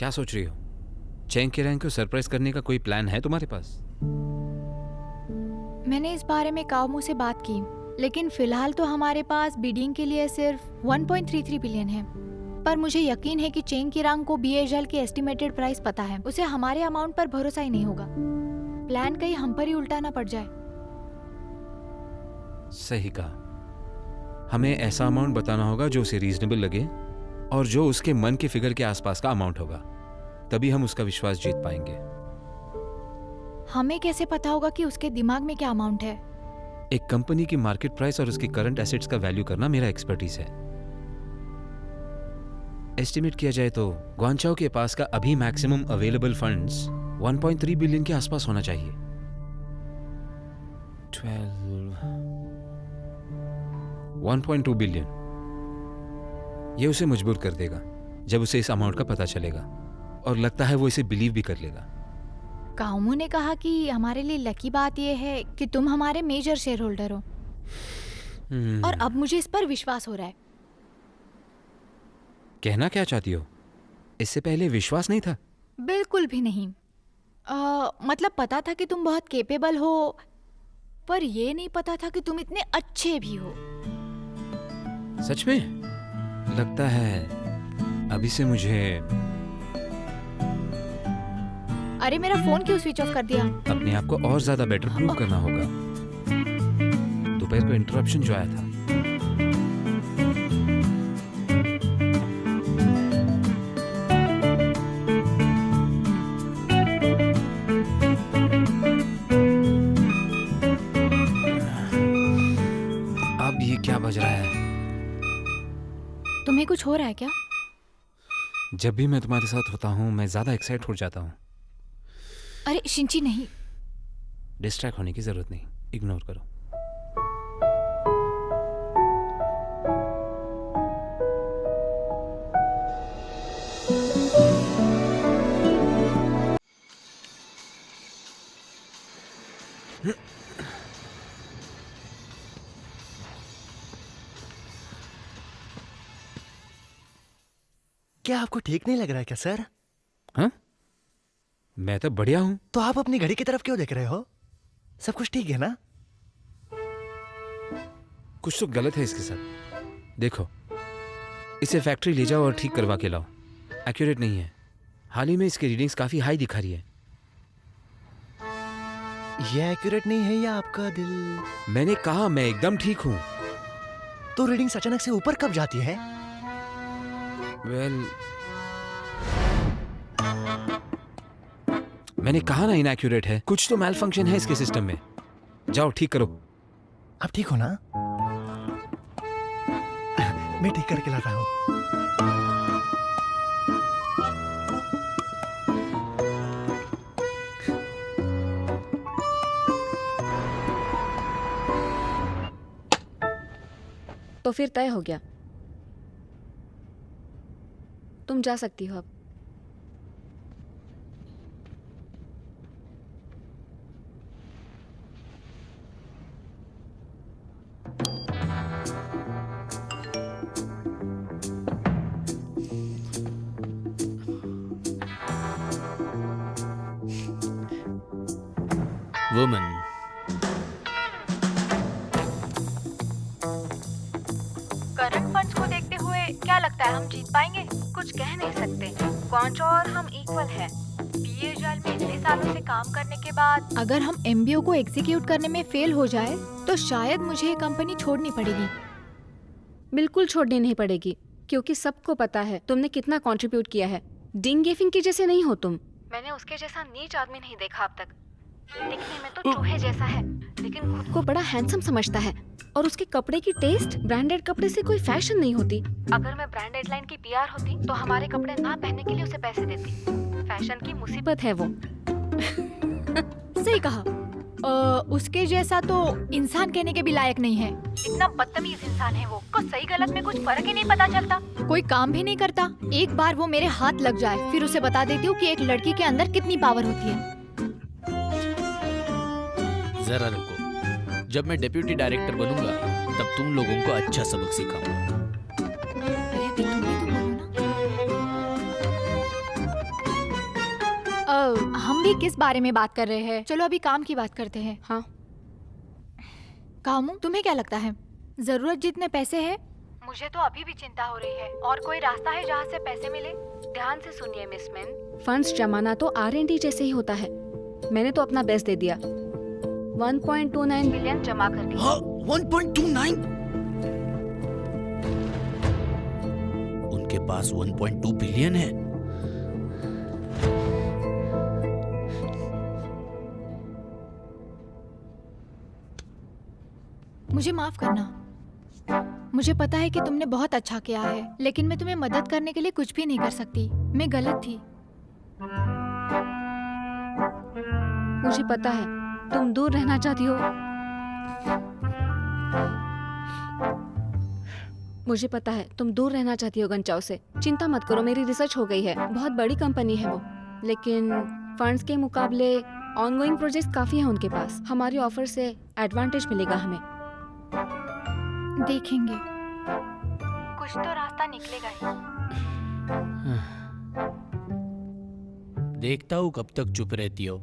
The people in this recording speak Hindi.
क्या सोच रही हो? चेंग केरांग को सरप्राइज करने का कोई प्लान है तुम्हारे पास? मैंने इस बारे में काओमू से बात की, लेकिन फिलहाल तो हमारे पास बिडिंग के लिए सिर्फ 1.33 बिलियन है। पर मुझे यकीन है कि चेंग केरांग को बीएचएल की एस्टिमेटेड प्राइस पता है। उसे हमारे अमाउंट पर भरोसा ही नहीं होगा। प्लान कहीं हम पर ही उल्टा ना पड़ जाए। सही कहा। हमें ऐसा अमाउंट बताना होगा जो उसे रीजनेबल लगे और जो उसके मन के फिगर के आसपास का अमाउंट होगा। तभी हम उसका विश्वास जीत पाएंगे। हमें कैसे पता होगा कि उसके दिमाग में क्या अमाउंट है? एक कंपनी की मार्केट प्राइस और उसकी करंट एसेट्स का वैल्यू करना मेरा एक्सपर्टीज है। एस्टिमेट किया जाए तो ग्वांचाओ के पास का अभी मैक्सिमम अवेलेबल फंड्स 1.3 बिलियन के आसपास होना चाहिए। 1.2 बिलियन। ये उसे मजबूर कर देगा जब उसे इस अमाउंट का पता चलेगा, और लगता है वो इसे बिलीव भी कर लेगा। काओमू ने कहा कि हमारे लिए लकी बात यह है कि तुम हमारे मेजर शेयर होल्डर हो, और अब मुझे इस पर विश्वास हो रहा है। कहना क्या चाहती हो? इससे पहले विश्वास नहीं था? बिल्कुल भी नहीं। मतलब पता था कि तुम बहुत केपेबल हो, पर ये नहीं पता था कि तुम इतने अच्छे भी हो। सच में? लगता है अभी से मुझे अरे मेरा फोन क्यों स्विच ऑफ कर दिया? अपने आप को और ज्यादा बेटर प्रूव करना होगा। दोपहर को इंटरप्शन जो आया था। अब ये क्या बज रहा है? तुम्हें कुछ हो रहा है क्या? जब भी मैं तुम्हारे साथ होता हूँ मैं ज्यादा एक्साइट हो जाता हूँ। अरे शिंची नहीं। डिस्ट्रैक्ट होने की जरूरत नहीं, इग्नोर करो। क्या आपको ठीक नहीं लग रहा है क्या सर? हाँ, मैं तो बढ़िया हूँ। तो आप अपनी घड़ी की तरफ क्यों देख रहे हो? सब कुछ ठीक है ना? कुछ तो गलत है इसके साथ। देखो, इसे फैक्ट्री ले जाओ और ठीक करवा के लाओ। एक्यूरेट नहीं है। हाल ही में इसकी रीडिंग्स काफी हाई दिखा रही है। ये एक्यूरेट नहीं है या आपका दिल? मैंने कहा मैं एकदम ठीक हूँ। तो रीडिंग्स अचानक से ऊपर कब जाती है? मैंने कहा ना इनएक्यूरेट है। कुछ तो मैल फंक्शन है इसके सिस्टम में। जाओ ठीक करो। आप ठीक हो ना? मैं ठीक करके लाता हूँ। तो फिर तय हो गया, तुम जा सकती हो अब। वुमन, करंट फंड्स को देखते हुए क्या लगता है हम जीत पाएंगे? कुछ कह नहीं सकते। क्वांचो और हम इक्वल हैं। बीएचएल में इतने सालों से काम करने के बाद अगर हम एमबीओ को एग्जीक्यूट करने में फेल हो जाए तो शायद मुझे ये कंपनी छोड़नी पड़ेगी। बिल्कुल छोड़नी नहीं पड़ेगी, क्योंकि सबको पता है तुमने कितना कंट्रीब्यूट किया है। डिंग गेफिंग के जैसे नहीं हो तुम। मैंने उसके जैसा नीच आदमी नहीं देखा अब तक। दिखने में तो चूहे जैसा है, लेकिन खुद को बड़ा हैंडसम समझता है, और उसके कपड़े की टेस्ट ब्रांडेड कपड़े से कोई फैशन नहीं होती। अगर मैं ब्रांडेड लाइन की पीआर होती तो हमारे कपड़े ना पहनने के लिए उसे पैसे देती। फैशन की मुसीबत है वो। सही कहा। उसके जैसा तो इंसान कहने के भी लायक नहीं है। इतना बदतमीज इंसान है वो। को सही गलत में कुछ फर्क ही नहीं पता चलता। कोई काम भी नहीं करता। एक बार वो मेरे हाथ लग जाए फिर उसे बता देती हूँ कि एक लड़की के अंदर कितनी पावर होती है। जरा रुको, जब मैं डेप्यूटी डायरेक्टर बनूंगा तब तुम लोगों को अच्छा सबक सिखाऊंगा। अरे अभी तुम भी तो बोलो ना। तुम भी किस बारे में बात कर रहे हैं? चलो अभी काम की बात करते हैं। हाँ, कामू, तुम्हें क्या लगता है जरूरत जितने पैसे हैं? मुझे तो अभी भी चिंता हो रही है। और कोई रास्ता है जहाँ से पैसे मिले? ध्यान से सुनिए मिस मिन, फंड्स जमाना तो R&D जैसे ही होता है। मैंने तो अपना बेस्ट दे दिया, 1.29 बिलियन जमा कर दिया। हाँ, 1.29? उनके पास 1.2 बिलियन है। मुझे माफ करना। मुझे पता है कि तुमने बहुत अच्छा किया है, लेकिन मैं तुम्हें मदद करने के लिए कुछ भी नहीं कर सकती। मैं गलत थी। मुझे पता है तुम दूर रहना चाहती हो। मुझे पता है तुम दूर रहना चाहती हो गंचाओ से। चिंता मत करो, मेरी रिसर्च हो गई है। बहुत बड़ी कंपनी है वो, लेकिन फंड्स के मुकाबले ऑनगोइंग प्रोजेक्ट्स काफी हैं उनके पास। हमारे ऑफर से एडवांटेज मिलेगा हमें। देखेंगे, कुछ तो रास्ता निकलेगा ही। देखता हूँ कब तक चुप रहती हो।